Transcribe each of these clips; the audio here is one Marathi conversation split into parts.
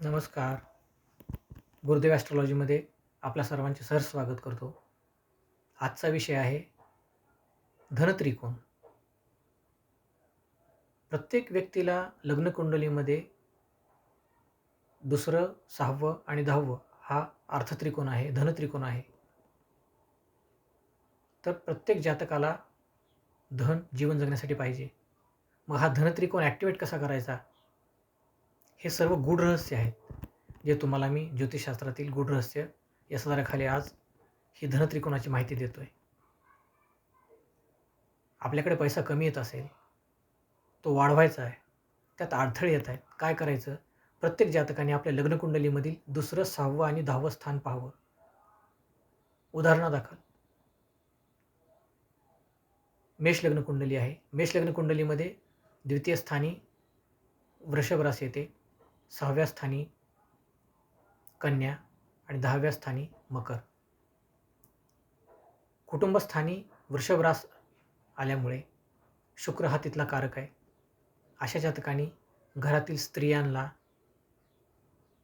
नमस्कार. गुरुदेव ॲस्ट्रॉलॉजीमध्ये आपल्या सर्वांचे स्वागत करतो. आजचा विषय आहे धनत्रिकोण. प्रत्येक व्यक्तीला लग्नकुंडलीमध्ये दुसरं, 6वं आणि 10वं हा अर्थत्रिकोण आहे, धनत्रिकोण आहे. तर प्रत्येक जातकाला धन जीवन जगण्यासाठी पाहिजे. मग हा धनत्रिकोण ॲक्टिवेट कसा करायचा? हे सर्व गूढ रहस्य आहेत, जे तुम्हाला मी ज्योतिषशास्त्रातील गूढ रहस्य या सदराखाली आज ही धनत्रिकोणाची माहिती देतोय. आपल्याकडे पैसा कमी येत असेल, तो वाढवायचा आहे, त्यात अडथळे येत आहेत, काय करायचं? प्रत्येक जातकाने आपल्या लग्नकुंडलीमधील दुसरं, 6वं आणि 10वं स्थान पाहावं. उदाहरणादाखल मेष लग्नकुंडली आहे. मेष लग्नकुंडलीमध्ये द्वितीय स्थानी वृषभ राशी येते, 6व्या स्थानी कन्या आणि 10व्या स्थानी मकर. कुटुंबस्थानी वृषभ रास आल्यामुळे शुक्र हा तिथला कारक आहे. अशा जातकांनी घरातील स्त्रियांना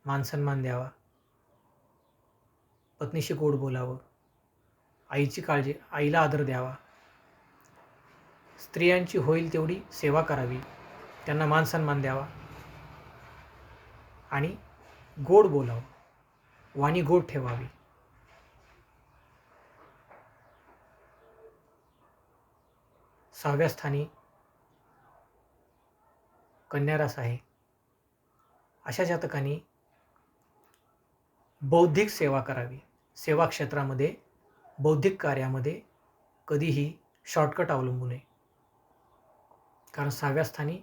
मानसन्मान द्यावा, पत्नीशी गोड बोलावं, आईची काळजी, आईला आदर द्यावा, स्त्रियांची होईल तेवढी सेवा करावी, त्यांना मानसन्मान द्यावा आणि गोड बोलावं, वाणी गोड ठेवावी. सहाव्या स्थानी कन्या रास आहे. अशा जातकांनी बौद्धिक सेवा करावी. सेवा क्षेत्रामध्ये, बौद्धिक कार्यामध्ये कधीही शॉर्टकट अवलंबू नये. कारण 6व्या स्थानी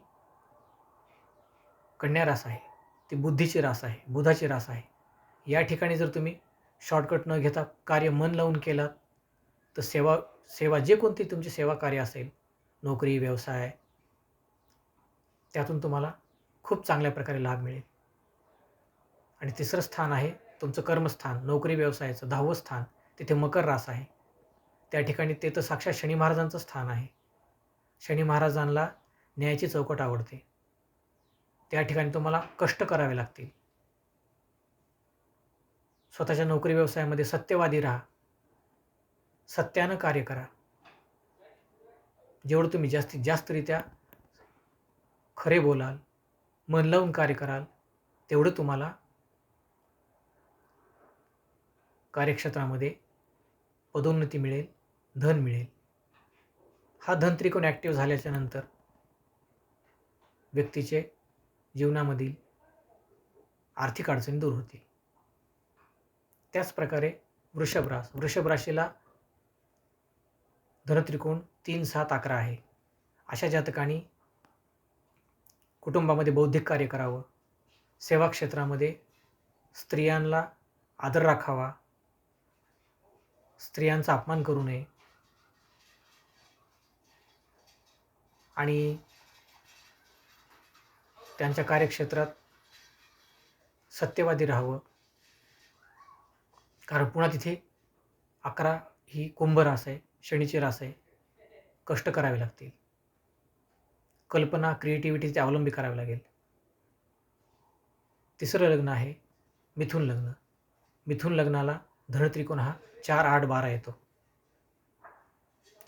कन्या रास आहे, ती बुद्धीची रास आहे, बुधाची रास आहे. या ठिकाणी जर तुम्ही शॉर्टकट न घेता कार्य मन लावून केलात तर सेवा जे कोणती तुमची सेवा कार्य असेल, नोकरी, व्यवसाय, त्यातून तुम्हाला खूप चांगल्या प्रकारे लाभ मिळेल. आणि तिसरं स्थान आहे तुमचं कर्मस्थान, नोकरी व्यवसायाचं 10वं स्थान, तिथे मकर रास आहे. त्या ठिकाणी ते तर साक्षात शनी महाराजांचं स्थान आहे. शनी महाराजांना न्यायाची चौकट आवडते. त्या ठिकाणी तुम्हाला कष्ट करावे लागतील. स्वतःच्या नोकरी व्यवसायामध्ये सत्यवादी राहा, सत्यानं कार्य करा. जेवढं तुम्ही जास्तीत जास्तरित्या खरे बोलाल, मन लावून कार्य कराल, तेवढं तुम्हाला कार्यक्षेत्रामध्ये पदोन्नती मिळेल, धन मिळेल. हा धनत्रिकोण ॲक्टिव्ह झाल्याच्या नंतर व्यक्तीचे जीवनामधील आर्थिक अडचणी दूर होतील. त्याचप्रकारे वृषभ राशीला धनत्रिकोण 3, 7, 11 आहे. अशा जातकांनी कुटुंबामध्ये बौद्धिक कार्य करावं, सेवा क्षेत्रामध्ये स्त्रियांना आदर राखावा, स्त्रियांचा अपमान करू नये आणि त्यांच्या कार्यक्षेत्रात सत्यवादी राहावं. कारण पुन्हा तिथे 11 ही कुंभ रास आहे, शनीची रास आहे. कष्ट करावे लागतील, कल्पना, क्रिएटिव्हिटीचे अवलंबी करावे लागेल. तिसरं लग्न आहे मिथुन लग्न. मिथुन लग्नाला धनत्रिकोण हा 4, 8, 12 येतो.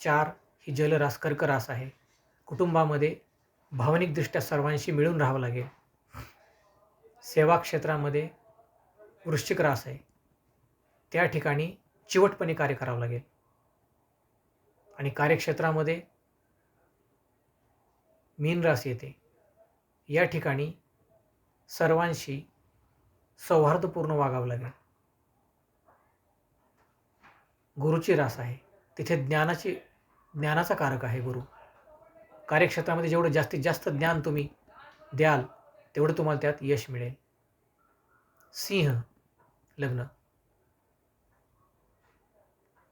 4 ही जलरास, कर्क रास आहे. कुटुंबामध्ये भावनिकदृष्ट्या सर्वांशी मिळून राहावं लागेल. सेवा क्षेत्रामध्ये वृश्चिक रास आहे, त्या ठिकाणी चिवटपणे कार्य करावं लागेल. आणि कार्यक्षेत्रामध्ये मीन रास येते, या ठिकाणी सर्वांशी सौहार्दपूर्ण वागावं लागेल. गुरुची रास आहे, तिथे ज्ञानाचा कारक आहे गुरु. कार्यक्षेत्रामध्ये जेवढं जास्तीत जास्त ज्ञान तुम्ही द्याल तेवढं तुम्हाला त्यात यश मिळेल. सिंह लग्न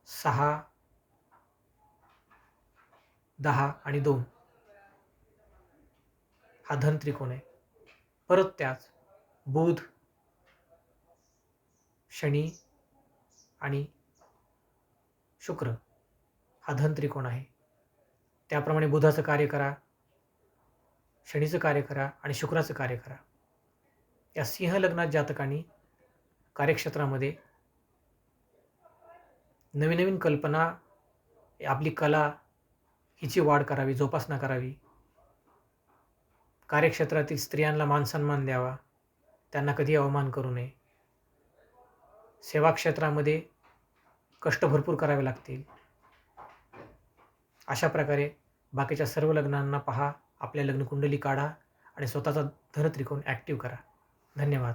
6, 10 आणि 2 हा धनत्रिकोण आहे. परत त्याच बुध, शनी आणि शुक्र हा धनत्रिकोण आहे. त्याप्रमाणे बुधाचं कार्य करा, शनीचं कार्य करा आणि शुक्राचं कार्य करा. त्या सिंह लग्नात जातकांनी कार्यक्षेत्रामध्ये नवीन नवीन कल्पना, आपली कला हिची वाढ करावी, जोपासना करावी. कार्यक्षेत्रातील स्त्रियांना मानसन्मान द्यावा, त्यांना कधी अवमान करू नये. सेवा क्षेत्रामध्ये कष्ट भरपूर करावे लागतील. अशा प्रकारे बाकीच्या सर्व लग्नांना पहा, आपल्या लग्नकुंडली काढा आणि स्वतःचा धनत्रिकोण ॲक्टिव्ह करा. धन्यवाद.